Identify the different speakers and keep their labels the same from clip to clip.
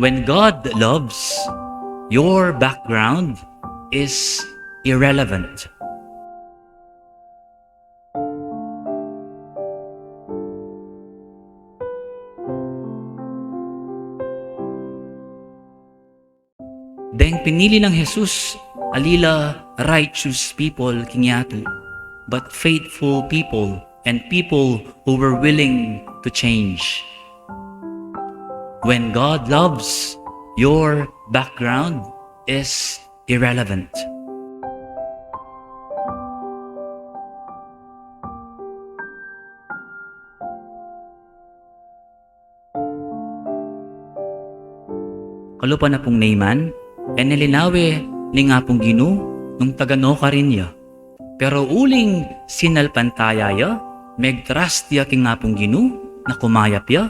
Speaker 1: When God loves, your background is irrelevant. Deng pinili ng Jesus alila righteous people kinyato, but faithful people and people who were willing to change. When God loves, your background is irrelevant. Kalupa na pong nayman, nilinawe ni nga pong Ginu nung tagano ka rin ya. Pero uling sinalpantaya megtrust ya king nga pong Ginu na kumayap ya,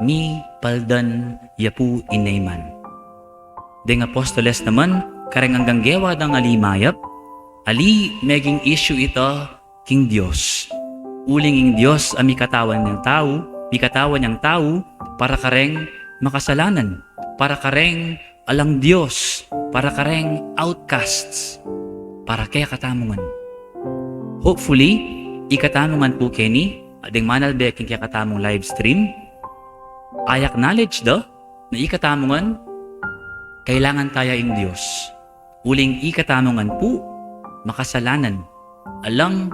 Speaker 1: ni paldan ya po inayman. Deng apostoles naman, kareng hanggang gewa dang alimayap, ali meging issue ito king Diyos. Uling ing Diyos ami katawan ng tao, ikatawan ng tao para kareng makasalanan, para kareng alang Diyos, para kareng outcasts, para kaya katamungan. Hopefully, ikatamungan po keni, ading manalbeking kaya katamong live stream, I acknowledge na ikatamungan, kailangan tayo ing Diyos. Uling ikatamungan po, makasalanan, alang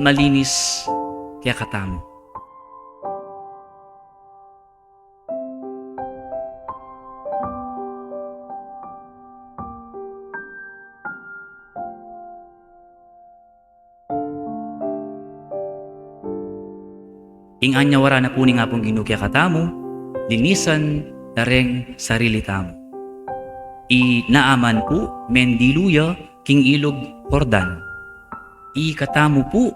Speaker 1: malinis kaya katamo. Ing anyawara na po ni nga pong Ginu kaya katamo, linisan na ring sarili tamo. Naaman po, mendiluya king ilog Jordan. Katamo po,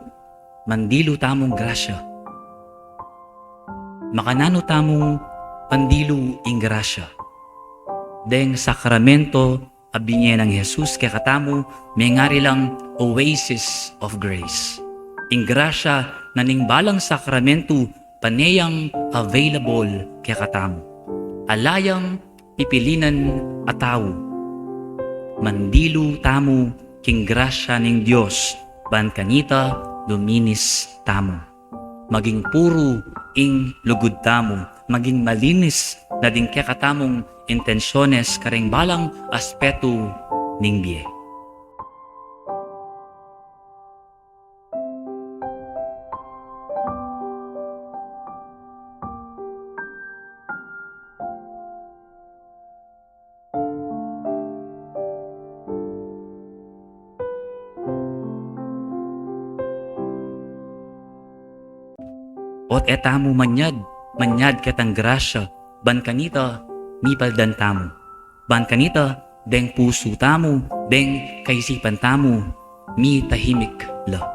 Speaker 1: mandilo tamong grasya. Makanano tamong pandilo ing grasya. Deng sakramento abinye ng Jesus kaya katamo, may ngari lang oasis of grace. Ing grasya na ning balang sakramento paneyang available kaya katamo. Alayang pipilinan at tao. Mandilo tamo king grasya ning Diyos, ban kanita luminis tamo. Maging puro ing lugod tamo, maging malinis na din kaya katamong intensyones kareng balang aspeto ning biye. Ot etamo manyad katang grasya, ban kanita mipaldan tamo. Ban kanita deng puso tamo, deng kaisipan tamo, mi tahimik la.